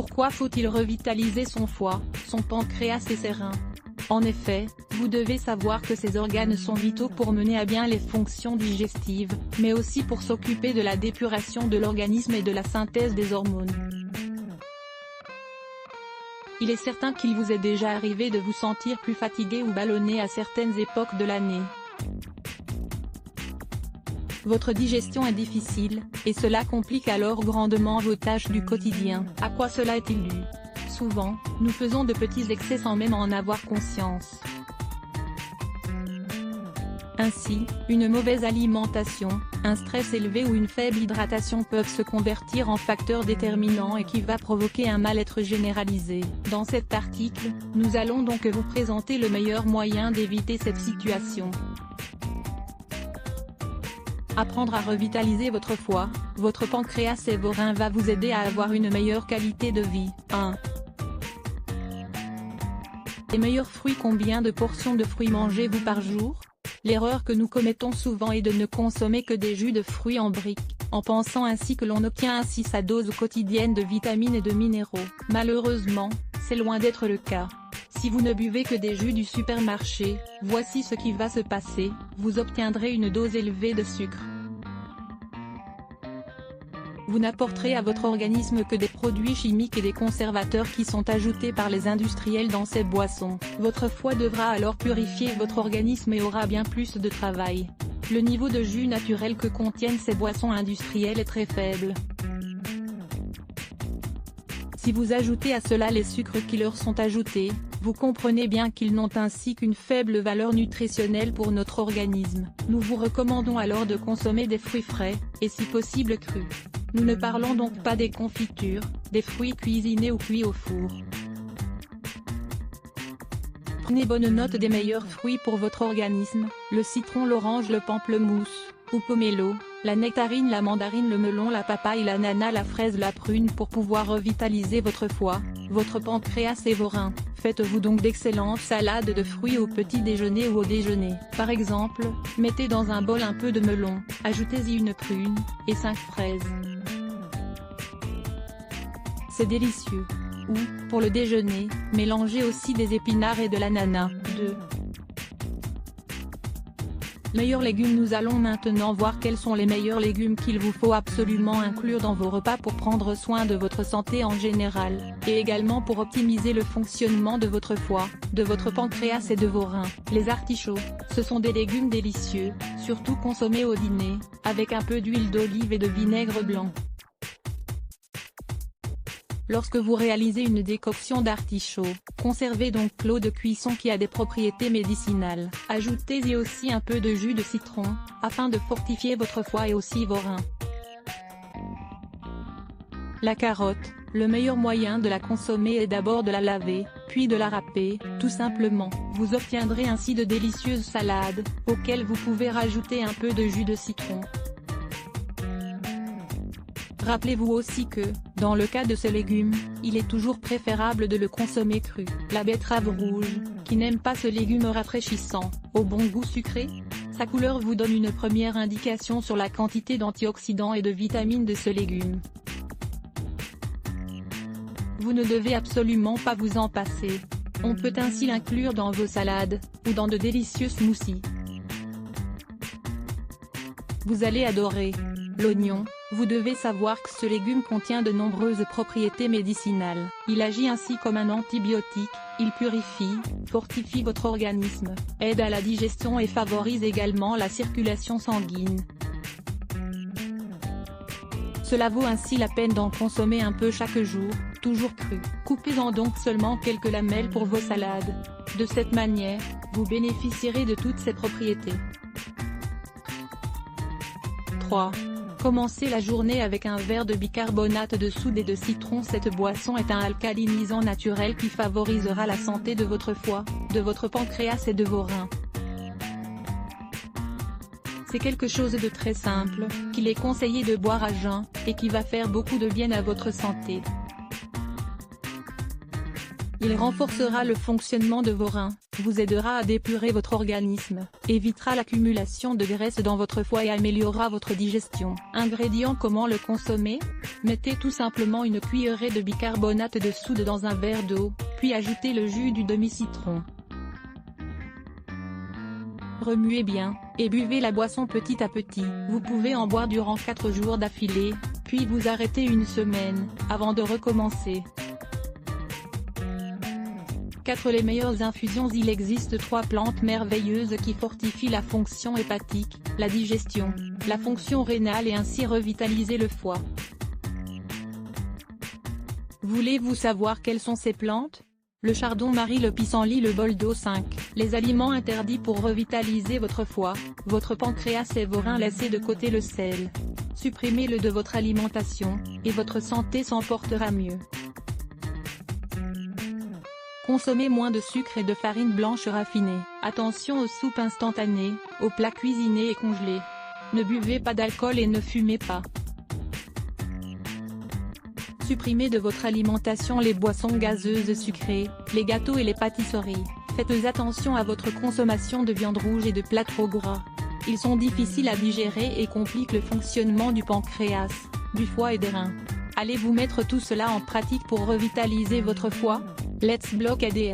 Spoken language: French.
Pourquoi faut-il revitaliser son foie, son pancréas et ses reins? En effet, vous devez savoir que ces organes sont vitaux pour mener à bien les fonctions digestives, mais aussi pour s'occuper de la d'épuration de l'organisme et de la synthèse des hormones. Il est certain qu'il vous est déjà arrivé de vous sentir plus fatigué ou ballonné à certaines époques de l'année. Votre digestion est difficile, et cela complique alors grandement vos tâches du quotidien. À quoi cela est-il dû? Souvent, nous faisons de petits excès sans même en avoir conscience. Ainsi, une mauvaise alimentation, un stress élevé ou une faible hydratation peuvent se convertir en facteurs déterminants et qui va provoquer un mal-être généralisé. Dans cet article, nous allons donc vous présenter le meilleur moyen d'éviter cette situation. Apprendre à revitaliser votre foie, votre pancréas et vos reins va vous aider à avoir une meilleure qualité de vie. 1. Les meilleurs fruits. Combien de portions de fruits mangez-vous par jour? L'erreur que nous commettons souvent est de ne consommer que des jus de fruits en briques, en pensant ainsi que l'on obtient ainsi sa dose quotidienne de vitamines et de minéraux. Malheureusement, c'est loin d'être le cas. Si vous ne buvez que des jus du supermarché, voici ce qui va se passer, vous obtiendrez une dose élevée de sucre. Vous n'apporterez à votre organisme que des produits chimiques et des conservateurs qui sont ajoutés par les industriels dans ces boissons. Votre foie devra alors purifier votre organisme et aura bien plus de travail. Le niveau de jus naturel que contiennent ces boissons industrielles est très faible. Si vous ajoutez à cela les sucres qui leur sont ajoutés, vous comprenez bien qu'ils n'ont ainsi qu'une faible valeur nutritionnelle pour notre organisme. Nous vous recommandons alors de consommer des fruits frais, et si possible crus. Nous ne parlons donc pas des confitures, des fruits cuisinés ou cuits au four. Prenez bonne note des meilleurs fruits pour votre organisme, le citron, l'orange, le pamplemousse, ou pomelo, la nectarine, la mandarine, le melon, la papaye, l'ananas, la fraise, la prune pour pouvoir revitaliser votre foie, votre pancréas et vos reins. Faites-vous donc d'excellentes salades de fruits au petit déjeuner ou au déjeuner. Par exemple, mettez dans un bol un peu de melon, ajoutez-y une prune, et 5 fraises. C'est délicieux. Ou, pour le déjeuner, mélangez aussi des épinards et de l'ananas. 2. Meilleurs légumes. Nous allons maintenant voir quels sont les meilleurs légumes qu'il vous faut absolument inclure dans vos repas pour prendre soin de votre santé en général, et également pour optimiser le fonctionnement de votre foie, de votre pancréas et de vos reins. Les artichauts, ce sont des légumes délicieux, surtout consommés au dîner, avec un peu d'huile d'olive et de vinaigre blanc. Lorsque vous réalisez une décoction d'artichaut, conservez donc l'eau de cuisson qui a des propriétés médicinales. Ajoutez-y aussi un peu de jus de citron, afin de fortifier votre foie et aussi vos reins. La carotte, le meilleur moyen de la consommer est d'abord de la laver, puis de la râper, tout simplement. Vous obtiendrez ainsi de délicieuses salades, auxquelles vous pouvez rajouter un peu de jus de citron. Rappelez-vous aussi que, dans le cas de ce légume, il est toujours préférable de le consommer cru. La betterave rouge, qui n'aime pas ce légume rafraîchissant, au bon goût sucré, sa couleur vous donne une première indication sur la quantité d'antioxydants et de vitamines de ce légume. Vous ne devez absolument pas vous en passer. On peut ainsi l'inclure dans vos salades, ou dans de délicieux smoothies. Vous allez adorer l'oignon. Vous devez savoir que ce légume contient de nombreuses propriétés médicinales. Il agit ainsi comme un antibiotique, il purifie, fortifie votre organisme, aide à la digestion et favorise également la circulation sanguine. Cela vaut ainsi la peine d'en consommer un peu chaque jour, toujours cru. Coupez-en donc seulement quelques lamelles pour vos salades. De cette manière, vous bénéficierez de toutes ces propriétés. 3. Commencez la journée avec un verre de bicarbonate de soude et de citron. Cette boisson est un alcalinisant naturel qui favorisera la santé de votre foie, de votre pancréas et de vos reins. C'est quelque chose de très simple, qu'il est conseillé de boire à jeun, et qui va faire beaucoup de bien à votre santé. Il renforcera le fonctionnement de vos reins, vous aidera à dépurer votre organisme, évitera l'accumulation de graisse dans votre foie et améliorera votre digestion. Ingrédients: comment le consommer? Mettez tout simplement une cuillerée de bicarbonate de soude dans un verre d'eau, puis ajoutez le jus du demi-citron. Remuez bien, et buvez la boisson petit à petit. Vous pouvez en boire durant 4 jours d'affilée, puis vous arrêtez une semaine, avant de recommencer. 4. Les meilleures infusions. Il existe 3 plantes merveilleuses qui fortifient la fonction hépatique, la digestion, la fonction rénale et ainsi revitaliser le foie. Voulez-vous savoir quelles sont ces plantes? Le chardon-marie, le pissenlit, le bol d'eau. 5. Les aliments interdits pour revitaliser votre foie, votre pancréas et vos reins. Laissez de côté le sel. Supprimez-le de votre alimentation, et votre santé s'en portera mieux. Consommez moins de sucre et de farine blanche raffinée. Attention aux soupes instantanées, aux plats cuisinés et congelés. Ne buvez pas d'alcool et ne fumez pas. Supprimez de votre alimentation les boissons gazeuses sucrées, les gâteaux et les pâtisseries. Faites attention à votre consommation de viande rouge et de plats trop gras. Ils sont difficiles à digérer et compliquent le fonctionnement du pancréas, du foie et des reins. Allez-vous mettre tout cela en pratique pour revitaliser votre foie? Let's block ADS.